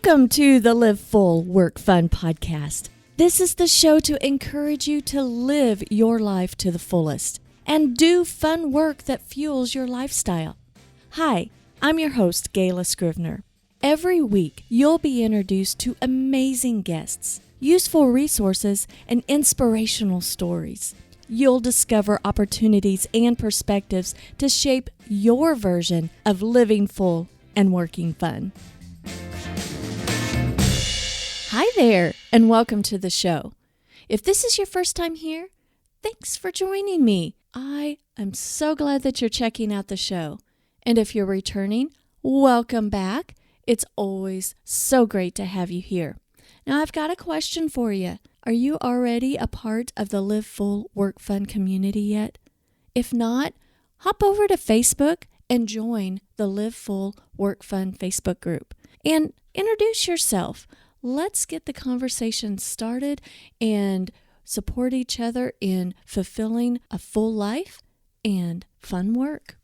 Welcome to the Live Full, Work Fun podcast. This is the show to encourage you to live your life to the fullest and do fun work that fuels your lifestyle. Hi, I'm your host, Gayla Scrivener. Every week, you'll be introduced to amazing guests, useful resources, and inspirational stories. You'll discover opportunities and perspectives to shape your version of living full and working fun. Hi there, and welcome to the show. If this is your first time here, thanks for joining me. I am so glad that you're checking out the show. And if you're returning, welcome back. It's always so great to have you here. Now, I've got a question for you. Are you already a part of the Live Full Work Fun community yet? If not, hop over to Facebook and join the Live Full Work Fun Facebook group and introduce yourself. Let's get the conversation started and support each other in fulfilling a full life and fun work.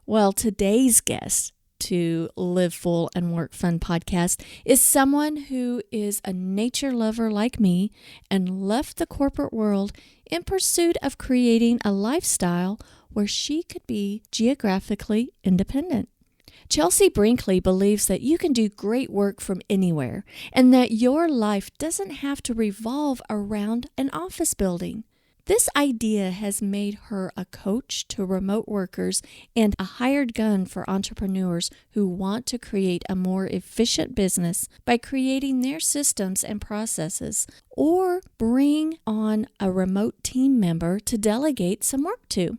Well, today's guest to Live Full and Work Fun podcast is someone who is a nature lover like me and left the corporate world in pursuit of creating a lifestyle where she could be geographically independent. Chelsea Brinkley believes that you can do great work from anywhere and that your life doesn't have to revolve around an office building. This idea has made her a coach to remote workers and a hired gun for entrepreneurs who want to create a more efficient business by creating their systems and processes, or bring on a remote team member to delegate some work to.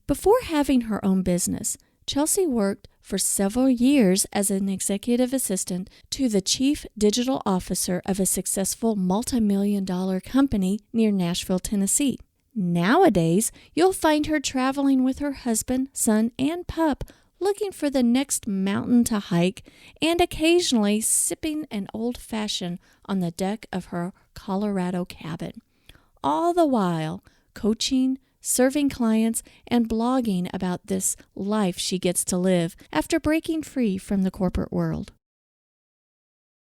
Before having her own business, Chelsea worked for several years as an executive assistant to the chief digital officer of a successful multi-million-dollar company near Nashville, Tennessee. Nowadays, you'll find her traveling with her husband, son, and pup, looking for the next mountain to hike, and occasionally sipping an old-fashioned on the deck of her Colorado cabin. All the while, coaching, serving clients, and blogging about this life she gets to live after breaking free from the corporate world.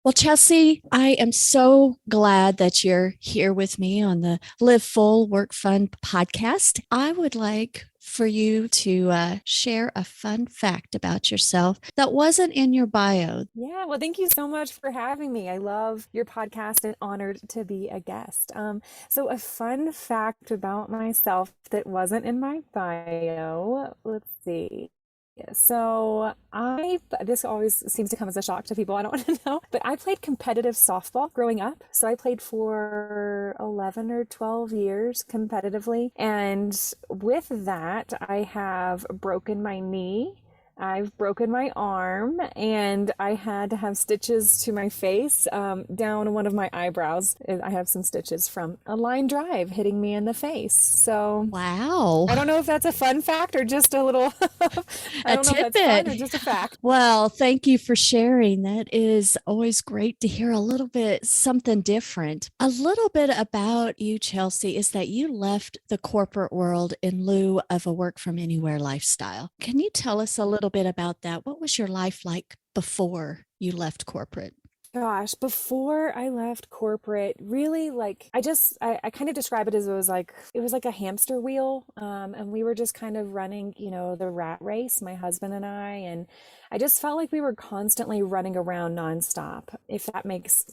Well, Chelsea, I am so glad that you're here with me on the Live Full, Work Fun podcast. I would like for you to share a fun fact about yourself that wasn't in your bio. Yeah, well, thank you so much for having me. I love your podcast and honored to be a guest. So a fun fact about myself that wasn't in my bio, let's see. So this always seems to come as a shock to people. I don't want to know, but I played competitive softball growing up. So I played for 11 or 12 years competitively. And with that, I have broken my knee. I've broken my arm, and I had to have stitches to my face, down one of my eyebrows. I have some stitches from a line drive hitting me in the face. So Wow. I don't know if that's a fun fact or just a little, I don't know if that's fun or just a fact. Well, thank you for sharing. That is always great to hear a little bit something different. A little bit about you, Chelsea, is that you left the corporate world in lieu of a work from anywhere lifestyle. Can you tell us a little bit about that? What was your life like before you left corporate? Gosh, before I left corporate, really I kind of describe it as it was like a hamster wheel. And we were just kind of running, the rat race, my husband and and I just felt like we were constantly running around nonstop, if that makes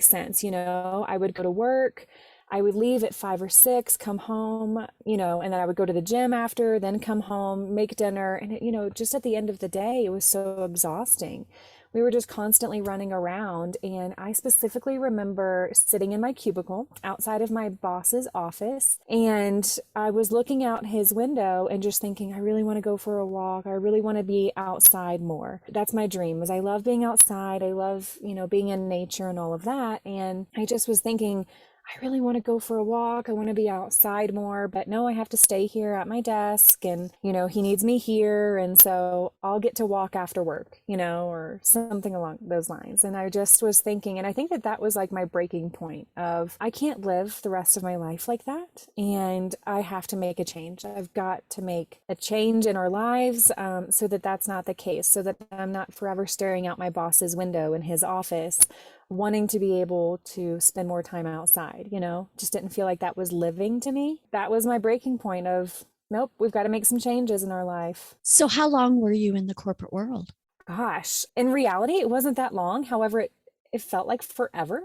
sense. I would go to work, I would leave at 5 or 6, come home, and then I would go to the gym after, then come home, make dinner. And, just at the end of the day, it was so exhausting. We were just constantly running around. And I specifically remember sitting in my cubicle outside of my boss's office. And I was looking out his window and just thinking, I really want to go for a walk. I really want to be outside more. That's my dream, is I love being outside. I love, being in nature and all of that. And I just was thinking, I really want to go for a walk. I want to be outside more, but no, I have to stay here at my desk and, he needs me here. And so I'll get to walk after work, or something along those lines. And I just was thinking, and I think that that was like my breaking point of I can't live the rest of my life like that. And I have to make a change. I've got to make a change in our lives so that that's not the case, so that I'm not forever staring out my boss's window in his office wanting to be able to spend more time outside, just didn't feel like that was living to me. That was my breaking point of, nope, we've got to make some changes in our life. So how long were you in the corporate world? Gosh, in reality, it wasn't that long. However, it felt like forever.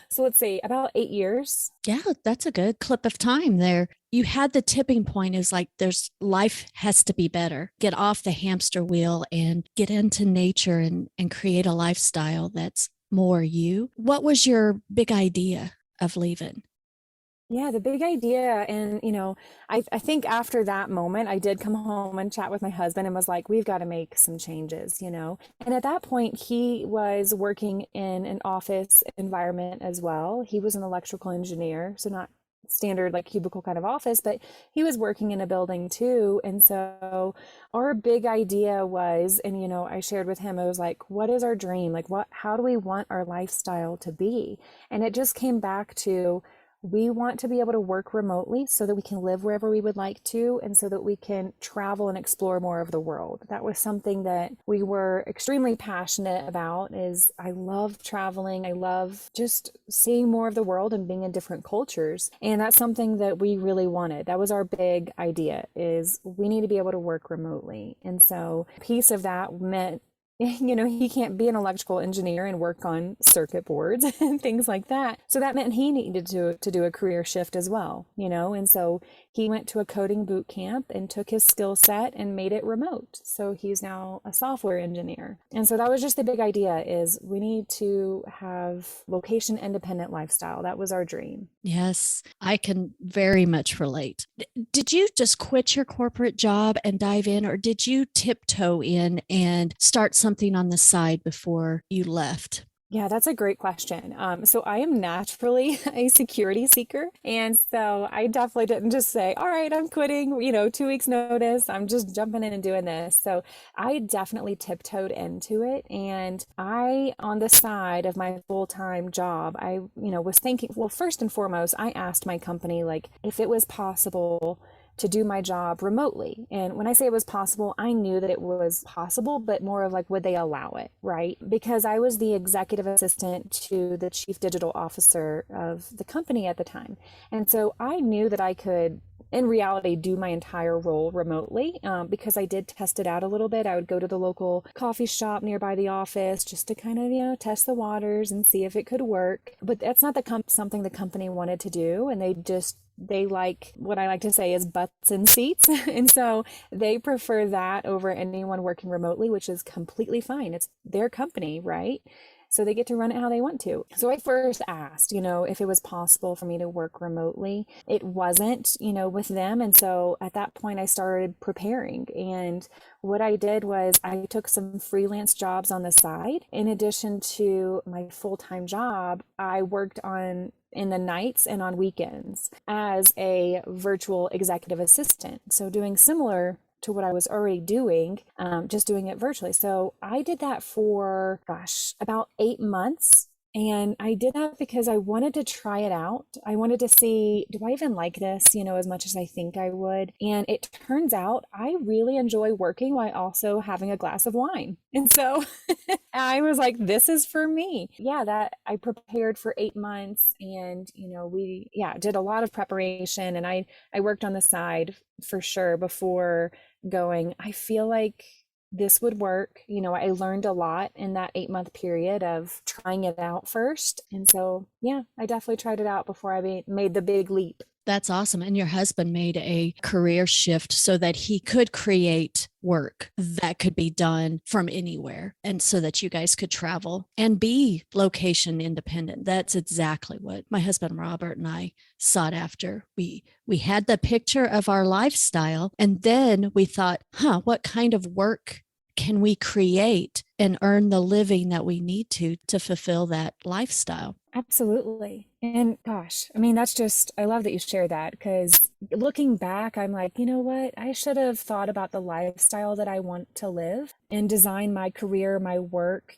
So let's see, about 8 years. Yeah, that's a good clip of time there. You had the tipping point is like there's life has to be better. Get off the hamster wheel and get into nature and create a lifestyle that's more you. What was your big idea of leaving? Yeah, the big idea. And, I think after that moment, I did come home and chat with my husband and was like, we've got to make some changes, And at that point, he was working in an office environment as well. He was an electrical engineer, so not standard like cubicle kind of office, but he was working in a building too. And so our big idea was, and I shared with him, I was like, what is our dream? Like how do we want our lifestyle to be? And it just came back to, we want to be able to work remotely so that we can live wherever we would like to, and so that we can travel and explore more of the world. That was something that we were extremely passionate about. Is I love traveling. I love just seeing more of the world and being in different cultures. And that's something that we really wanted. That was our big idea, is we need to be able to work remotely. And so a piece of that meant he can't be an electrical engineer and work on circuit boards and things like that. So that meant he needed to do a career shift as well, and so he went to a coding boot camp and took his skill set and made it remote. So he's now a software engineer. And so that was just the big idea, is we need to have location independent lifestyle. That was our dream. Yes, I can very much relate. Did you just quit your corporate job and dive in, or did you tiptoe in and start something on the side before you left? Yeah, that's a great question. So I am naturally a security seeker. And so I definitely didn't just say, all right, I'm quitting, 2 weeks notice. I'm just jumping in and doing this. So I definitely tiptoed into it. And I, on the side of my full-time job, I, was thinking, well, first and foremost, I asked my company, like, if it was possible to do my job remotely. And when I say it was possible, I knew that it was possible, but more of like, would they allow it, right? Because I was the executive assistant to the chief digital officer of the company at the time. And so I knew that I could, in reality, do my entire role remotely because I did test it out a little bit. I would go to the local coffee shop nearby the office just to kind of, test the waters and see if it could work. But that's not something the company wanted to do. And they like, what I like to say is butts in seats. And so they prefer that over anyone working remotely, which is completely fine. It's their company, right? So they get to run it how they want to. So I first asked, if it was possible for me to work remotely. It wasn't, with them. And so at that point I started preparing. And what I did was I took some freelance jobs on the side. In addition to my full-time job, I worked in the nights and on weekends as a virtual executive assistant. So doing similar to what I was already doing, just doing it virtually. So I did that for, about 8 months. And I did that because I wanted to try it out. I wanted to see, do I even like this, as much as I think I would? And it turns out I really enjoy working while also having a glass of wine. And so I was like, this is for me. Yeah, that I prepared for 8 months and, we did a lot of preparation, and I worked on the side for sure before going, I feel like this would work. I learned a lot in that 8-month period of trying it out first. And so, I definitely tried it out before I made the big leap. That's awesome. And your husband made a career shift so that he could create work that could be done from anywhere, and so that you guys could travel and be location independent. That's exactly what my husband Robert and I sought after. We had the picture of our lifestyle, and then we thought, what kind of work can we create and earn the living that we need to fulfill that lifestyle? Absolutely. And gosh, I mean, that's just, I love that you share that because looking back, I'm like, you know what? I should have thought about the lifestyle that I want to live and design my career, my work,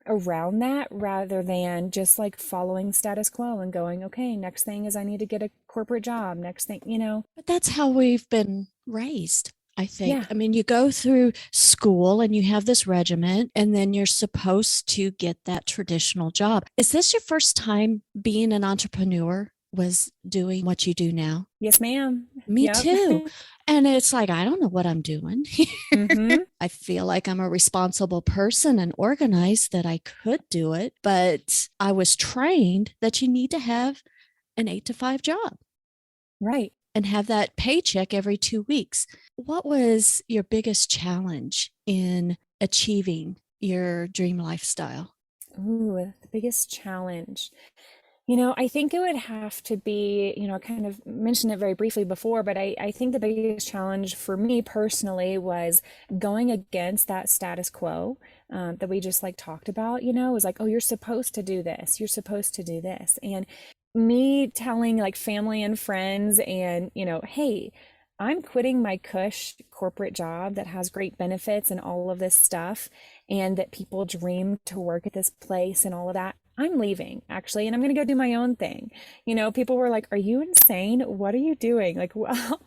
around that rather than just like following status quo and going, okay, next thing is I need to get a corporate job. Next thing. But that's how we've been raised, I think. Yeah. I mean, you go through school and you have this regiment, and then you're supposed to get that traditional job. Is this your first time being an entrepreneur? Was doing what you do now? Yes, ma'am. Me Yep. too. And it's like, I don't know what I'm doing. Mm-hmm. I feel like I'm a responsible person and organized that I could do it, but I was trained that you need to have an 8 to 5 job Right. and have that paycheck every 2 weeks. What was your biggest challenge in achieving your dream lifestyle? Ooh, the biggest challenge. I think it would have to be, I kind of mentioned it very briefly before, but I think the biggest challenge for me personally was going against that status quo that we just like talked about, was like, oh, you're supposed to do this. You're supposed to do this. And me telling like family and friends and, hey, I'm quitting my cush corporate job that has great benefits and all of this stuff, and that people dream to work at this place and all of that. I'm leaving actually, and I'm going to go do my own thing. People were like, "Are you insane? What are you doing?" Like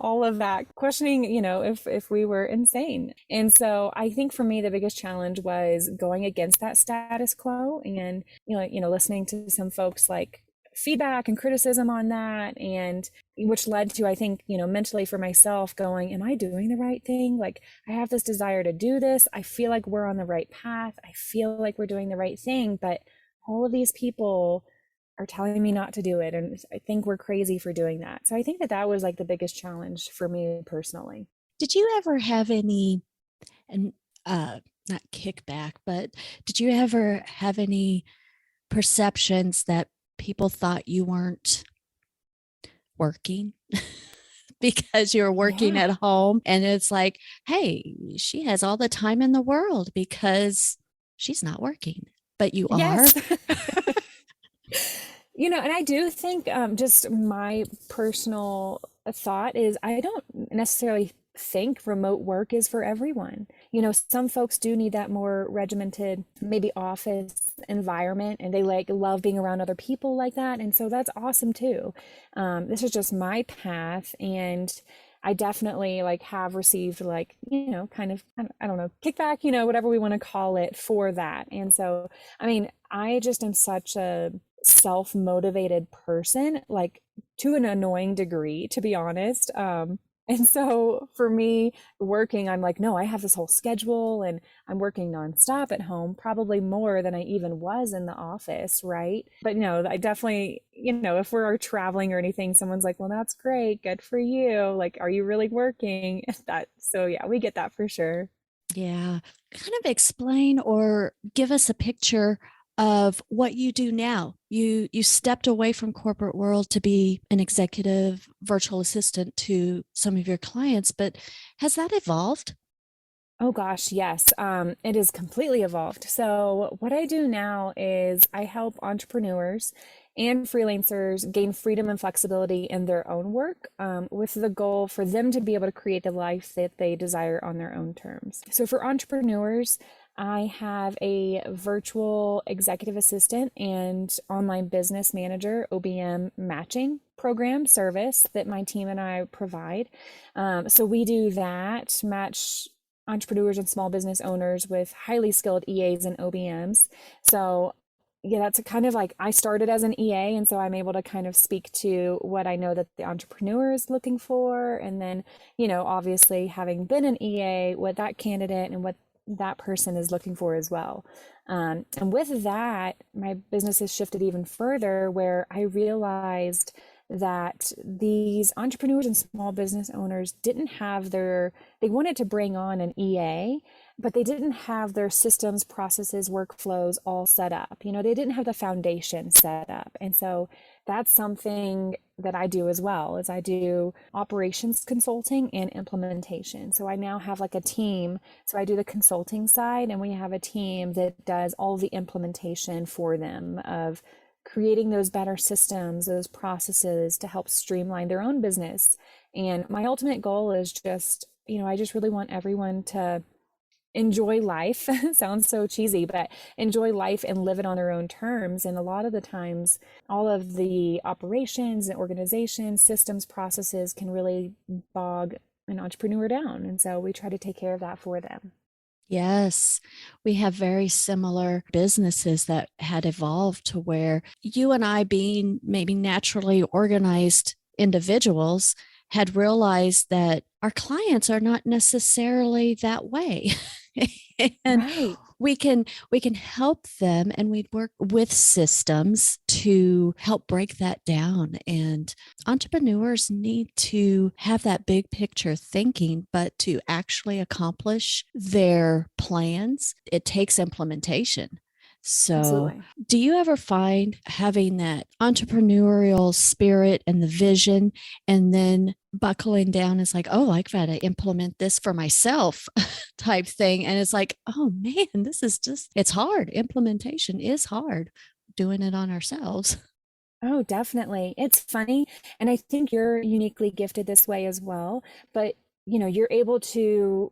all of that, questioning, if we were insane. And so I think for me, the biggest challenge was going against that status quo, and listening to some folks like feedback and criticism on that, and which led to, I think, mentally for myself going, am I doing the right thing? Like, I have this desire to do this. I feel like we're on the right path. I feel like we're doing the right thing, but all of these people are telling me not to do it, and I think we're crazy for doing that. So I think that that was like the biggest challenge for me personally. Did you ever have any, and not kickback, but did you ever have any perceptions that people thought you weren't working because you're working Yeah. at home? And it's like, hey, she has all the time in the world because she's not working, but you are. Yes. And I do think just my personal thought is I don't necessarily think remote work is for everyone. Some folks do need that more regimented, maybe office environment, and they like love being around other people like that. And so that's awesome too. This is just my path. And I definitely like have received like, kind of, I don't know, kickback, whatever we want to call it for that. And so, I mean, I just am such a self-motivated person, like to an annoying degree, to be honest. And so for me working, I'm like, no, I have this whole schedule and I'm working nonstop at home, probably more than I even was in the office, right? But I definitely, if we're traveling or anything, someone's like, well, that's great, good for you. Like, are you really working? That, so yeah, we get that for sure. Yeah. Kind of explain or give us a picture of what you do now. You stepped away from corporate world to be an executive virtual assistant to some of your clients, but has that evolved? Oh gosh, yes. It is completely evolved. So what I do now is I help entrepreneurs and freelancers gain freedom and flexibility in their own work, with the goal for them to be able to create the life that they desire on their own terms. So for entrepreneurs, I have a virtual executive assistant and online business manager OBM matching program service that my team and I provide. So we do that, match entrepreneurs and small business owners with highly skilled EAs and OBMs. So yeah, that's a kind of like, I started as an EA, and so I'm able to kind of speak to what I know that the entrepreneur is looking for. And then, obviously having been an EA, what that candidate and what that person is looking for as well. And with that, my business has shifted even further where I realized that these entrepreneurs and small business owners didn't have they wanted to bring on an EA, but they didn't have their systems, processes, workflows all set up. They didn't have the foundation set up. And so that's something that I do as well, is I do operations consulting and implementation. So I now have like a team. So I do the consulting side, and we have a team that does all the implementation for them of creating those better systems, those processes to help streamline their own business. And my ultimate goal is just, I just really want everyone to enjoy life. Sounds so cheesy, but enjoy life and live it on their own terms. And a lot of the times, all of the operations and organization systems, processes can really bog an entrepreneur down. And so we try to take care of that for them. Yes, we have very similar businesses that had evolved to where you and I, being maybe naturally organized individuals, had realized that our clients are not necessarily that way. And Right. we can help them, and we work with systems to help break that down. And entrepreneurs need to have that big picture thinking, but to actually accomplish their plans, it takes implementation. So, Absolutely. do you ever find having that entrepreneurial spirit and the vision, and then buckling down is like, oh, I've got to implement this for myself type thing? And it's like, oh man, this is just, it's hard. Implementation is hard doing it on ourselves. Oh, definitely. It's funny. And I think you're uniquely gifted this way as well. But, you're able to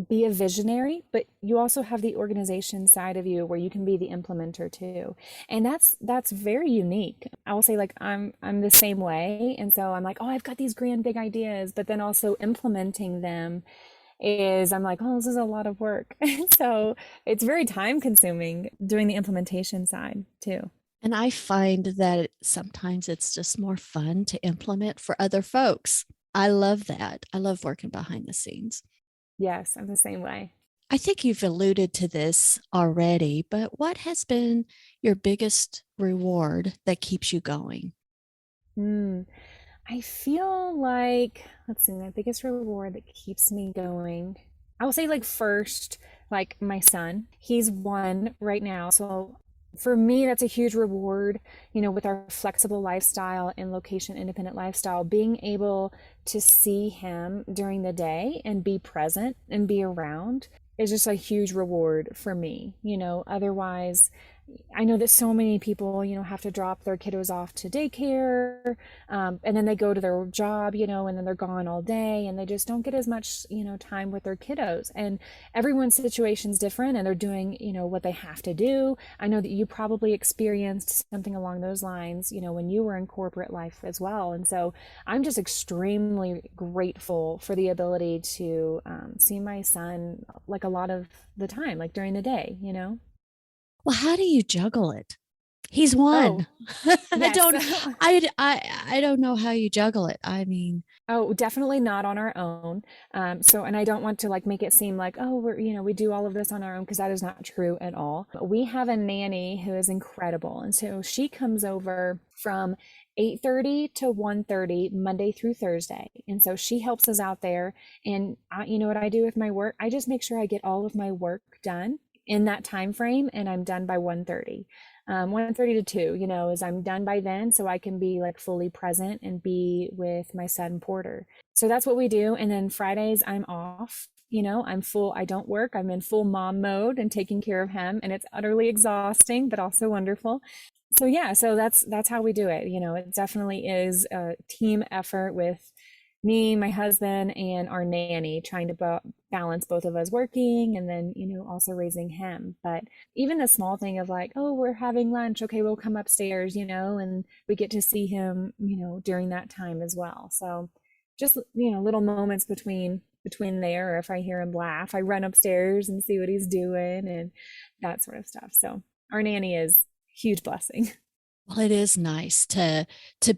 be a visionary, but you also have the organization side of you where you can be the implementer too. And that's very unique. I will say, like, I'm the same way. And so I'm like, oh, I've got these grand big ideas, but then also implementing them is, I'm like, oh, this is a lot of work. And so it's very time consuming doing the implementation side too. And I find that sometimes it's just more fun to implement for other folks. I love that. I love working behind the scenes. Yes, I'm the same way. I think you've alluded to this already, but what has been your biggest reward that keeps you going? Hmm. I feel like, let's see, my biggest reward that keeps me going. I will say, like, first, like my son, he's one right now. So for me, that's a huge reward, with our flexible lifestyle and location independent lifestyle, being able to see him during the day and be present and be around is just a huge reward for me. Otherwise, I know that so many people, have to drop their kiddos off to daycare, and then they go to their job, and then they're gone all day, and they just don't get as much, time with their kiddos. And everyone's situation's different, and they're doing, what they have to do. I know that you probably experienced something along those lines, when you were in corporate life as well. And so I'm just extremely grateful for the ability to see my son like a lot of the time, like during the day. Well, how do you juggle it? He's Oh, one. I yes. don't I don't know how you juggle it. I mean, Oh, definitely not on our own. And I don't want to like make it seem like, oh, we do all of this on our own, because that is not true at all. We have a nanny who is incredible. And so she comes over from 8:30 to 1:30 Monday through Thursday. And so she helps us out there. And you know what I do with my work? I just make sure I get all of my work done in that time frame, and I'm done by 1:30. 1:30 to 2, is I'm done by then, so I can be like fully present and be with my son Porter. So that's what we do. And then Fridays I'm off. I'm full, I don't work. I'm in full mom mode and taking care of him, and it's utterly exhausting, but also wonderful. So yeah, so that's how we do it. It definitely is a team effort with me, my husband, and our nanny, trying to balance both of us working, and then, also raising him. But even the small thing of like, oh, we're having lunch. Okay, we'll come upstairs, and we get to see him, during that time as well. So just, little moments between there, or if I hear him laugh, I run upstairs and see what he's doing and that sort of stuff. So our nanny is a huge blessing. well, it is nice to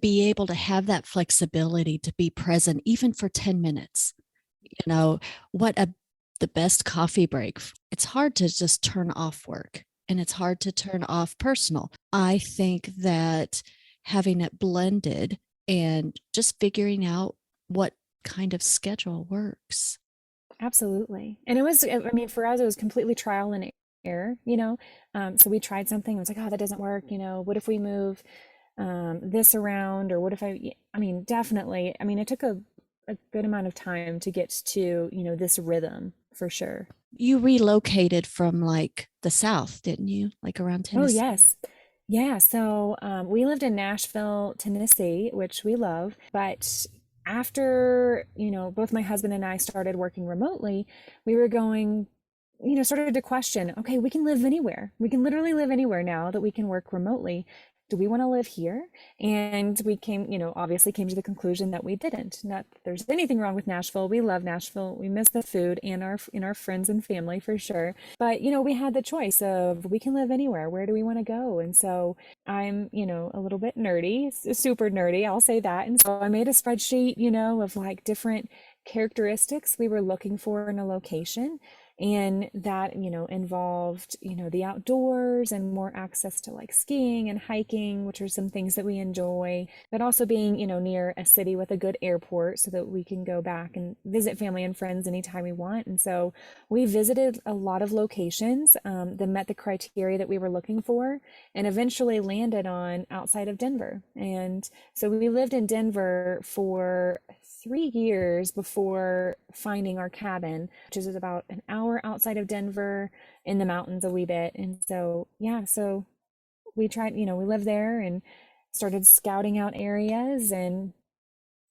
be able to have that flexibility to be present even for 10 minutes. You know, what a the best coffee break. It's hard to just turn off work, and it's hard to turn off personal. I think that having it blended and just figuring out what kind of schedule works. Absolutely. And it was, I mean, for us, it was completely trial and error. So we tried something. It was like, oh, that doesn't work. What if we move this around? Or what if I mean, definitely. I mean, it took a good amount of time to get to, this rhythm for sure. You relocated from like the South, didn't you? Like around Oh, Tennessee. yes. Yeah, so we lived in Nashville, Tennessee, which we love. But after, both my husband and I started working remotely, we were going, started to question, okay, we can live anywhere. We can literally live anywhere now that we can work remotely. Do we want to live here? And we came, obviously came to the conclusion that we didn't. Not that there's anything wrong with Nashville. We love Nashville. We miss the food and our friends and family for sure. But, we had the choice of we can live anywhere. Where do we want to go? And so I'm, a little bit nerdy, super nerdy, I'll say that. And so I made a spreadsheet, of like different characteristics we were looking for in a location. And that, involved, the outdoors and more access to like skiing and hiking, which are some things that we enjoy, but also being, near a city with a good airport so that we can go back and visit family and friends anytime we want. And so we visited a lot of locations that met the criteria that we were looking for and eventually landed on outside of Denver. And so we lived in Denver for 3 years before finding our cabin, which is about an hour outside of Denver in the mountains a wee bit. And so, yeah, so we tried, we lived there and started scouting out areas and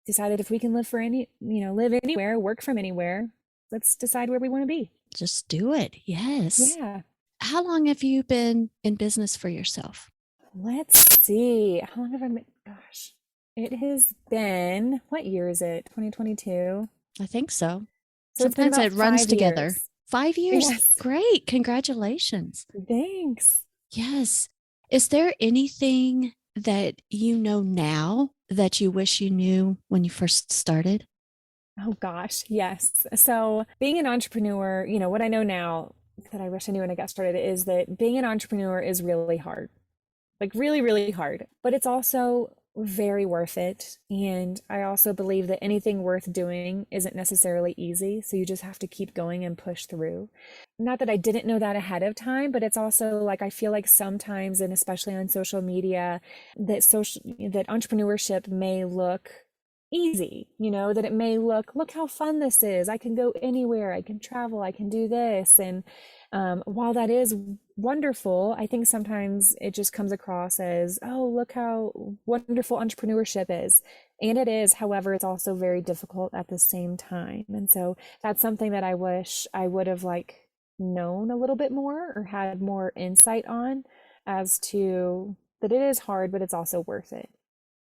decided if we can live anywhere, work from anywhere, let's decide where we want to be. Just do it. Yes. Yeah. How long have you been in business for yourself? Let's see. How long have I been? Gosh, it has been, what year is it? 2022. I think so. So it's been Sometimes about it runs 5 years. together. 5 years? Yes. Great. Congratulations. Thanks. Yes. Is there anything that you know now that you wish you knew when you first started? Oh gosh, yes. So being an entrepreneur, what I know now that I wish I knew when I got started is that being an entrepreneur is really hard. Like really, really hard. But it's also very worth it. And I also believe that anything worth doing isn't necessarily easy. So you just have to keep going and push through. Not that I didn't know that ahead of time, but it's also like I feel like sometimes, and especially on social media, that entrepreneurship may look easy, that it may look how fun this is. I can go anywhere, I can travel, I can do this. And while that is wonderful, I think sometimes it just comes across as, oh, look how wonderful entrepreneurship is. And it is, however, it's also very difficult at the same time. And so that's something that I wish I would have like known a little bit more or had more insight on, as to that it is hard, but it's also worth it.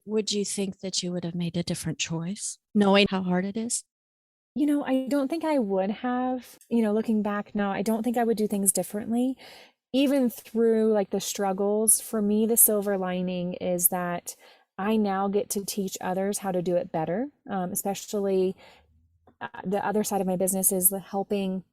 Would you think that you would have made a different choice knowing how hard it is? I don't think I would have, looking back now, I don't think I would do things differently. Even through like the struggles, for me, the silver lining is that I now get to teach others how to do it better. Especially the other side of my business is helping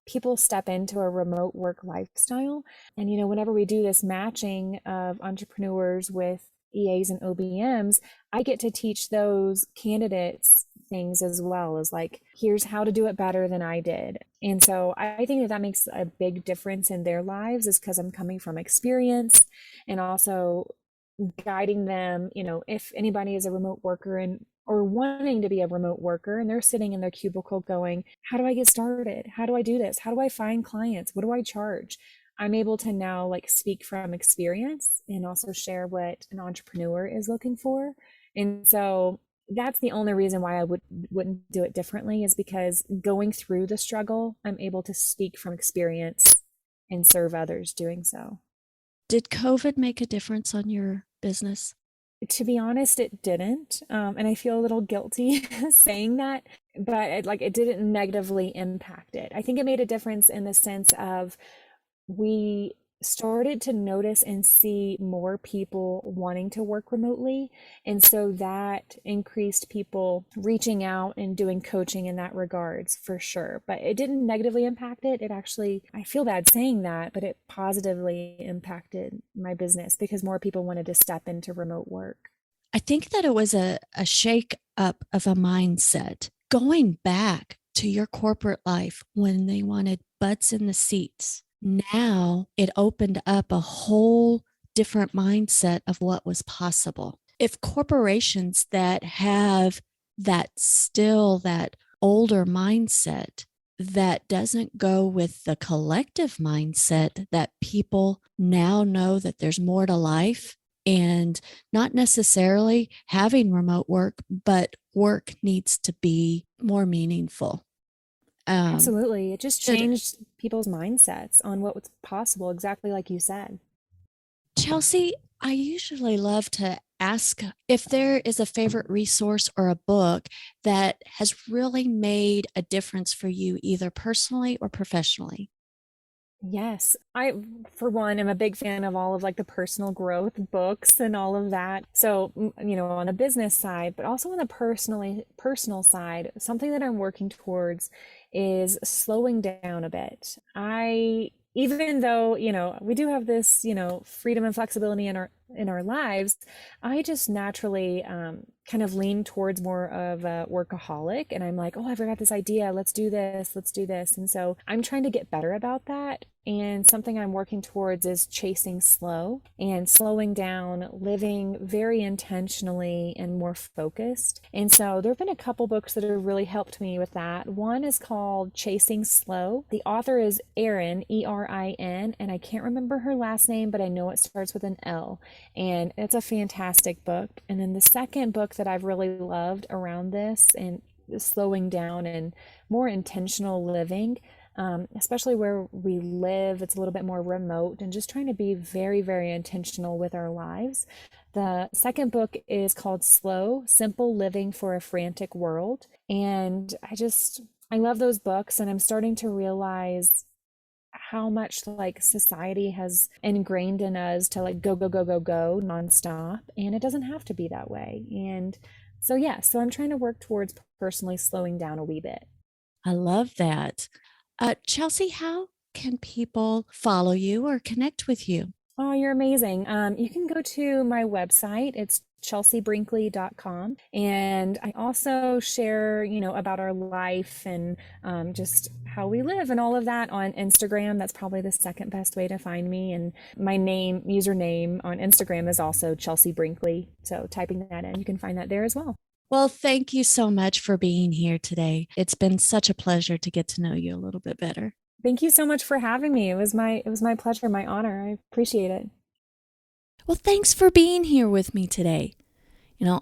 people step into a remote work lifestyle. And, whenever we do this matching of entrepreneurs with EAs and OBMs, I get to teach those candidates things as well, as like, here's how to do it better than I did. And so I think that makes a big difference in their lives, is because I'm coming from experience and also guiding them, if anybody is a remote worker and or wanting to be a remote worker and they're sitting in their cubicle going, how do I get started? How do I do this? How do I find clients? What do I charge? I'm able to now like speak from experience and also share what an entrepreneur is looking for. And so that's the only reason why I wouldn't do it differently, is because going through the struggle, I'm able to speak from experience and serve others doing so. Did COVID make a difference on your business? To be honest, it didn't. And I feel a little guilty saying that, but it didn't negatively impact it. I think it made a difference in the sense of we started to notice and see more people wanting to work remotely. And so that increased people reaching out and doing coaching in that regards for sure. But it didn't negatively impact it. It actually, I feel bad saying that, but it positively impacted my business because more people wanted to step into remote work. I think that it was a shake up of a mindset. Going back to your corporate life when they wanted butts in the seats, now it opened up a whole different mindset of what was possible. If corporations that have that older mindset, that doesn't go with the collective mindset that people now know that there's more to life and not necessarily having remote work, but work needs to be more meaningful. Absolutely. It just Should changed people's mindsets on what was possible, exactly like you said. Chelsea, I usually love to ask if there is a favorite resource or a book that has really made a difference for you, either personally or professionally. Yes, I, for one, am a big fan of all of like the personal growth books and all of that. So, on the business side, but also on the personal side, something that I'm working towards is slowing down a bit. Even though, we do have this, freedom and flexibility in our lives, I just naturally kind of lean towards more of a workaholic. And I'm like, oh, I forgot this idea. Let's do this. Let's do this. And so I'm trying to get better about that. And something I'm working towards is chasing slow and slowing down, living very intentionally and more focused. And so there have been a couple books that have really helped me with that. One is called Chasing Slow. The author is Erin, Erin, and I can't remember her last name, but I know it starts with an L. And it's a fantastic book. And then the second book that I've really loved around this and slowing down and more intentional living, especially where we live, it's a little bit more remote and just trying to be very, very intentional with our lives. The second book is called Slow, Simple Living for a Frantic World. And I love those books, and I'm starting to realize how much like society has ingrained in us to like go, go, go, go, go nonstop. And it doesn't have to be that way. And so, yeah, so I'm trying to work towards personally slowing down a wee bit. I love that. Chelsea, how can people follow you or connect with you? Oh, you're amazing. You can go to my website. It's chelseabrinkley.com. And I also share, about our life and just how we live and all of that on Instagram. That's probably the second best way to find me. And my username on Instagram is also Chelsea Brinkley. So typing that in, you can find that there as well. Well, thank you so much for being here today. It's been such a pleasure to get to know you a little bit better. Thank you so much for having me. It was my pleasure, my honor. I appreciate it. Well, thanks for being here with me today.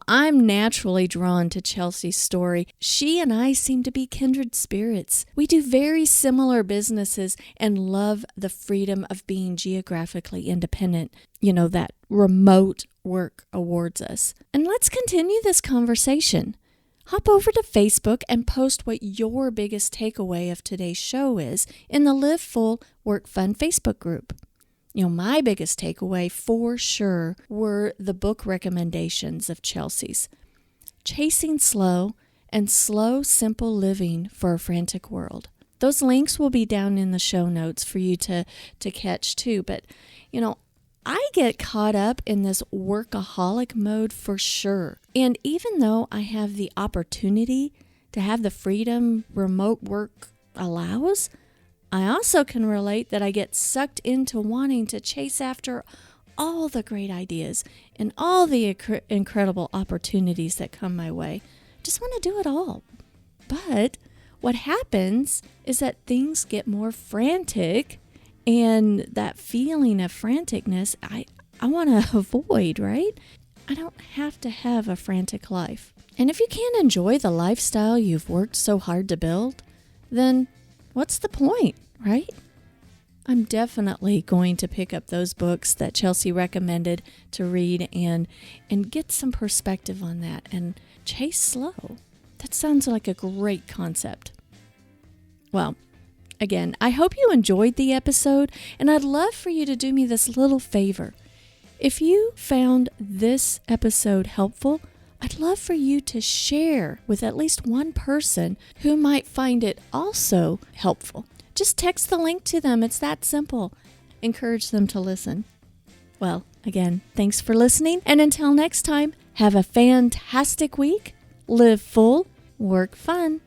I'm naturally drawn to Chelsea's story. She and I seem to be kindred spirits. We do very similar businesses and love the freedom of being geographically independent, that remote work awards us. And let's continue this conversation. Hop over to Facebook and post what your biggest takeaway of today's show is in the Live Full, Work Fun Facebook group. My biggest takeaway for sure were the book recommendations of Chelsea's. Chasing Slow and Slow, Simple Living for a Frantic World. Those links will be down in the show notes for you to catch too. But, I get caught up in this workaholic mode for sure. And even though I have the opportunity to have the freedom remote work allows, I also can relate that I get sucked into wanting to chase after all the great ideas and all the incredible opportunities that come my way. Just want to do it all. But what happens is that things get more frantic, and that feeling of franticness, I want to avoid, right? I don't have to have a frantic life. And if you can't enjoy the lifestyle you've worked so hard to build, then what's the point, right? I'm definitely going to pick up those books that Chelsea recommended to read and get some perspective on that and chase slow. That sounds like a great concept. Well, again, I hope you enjoyed the episode, and I'd love for you to do me this little favor. If you found this episode helpful, I'd love for you to share with at least one person who might find it also helpful. Just text the link to them. It's that simple. Encourage them to listen. Well, again, thanks for listening. And until next time, have a fantastic week. Live full, work fun.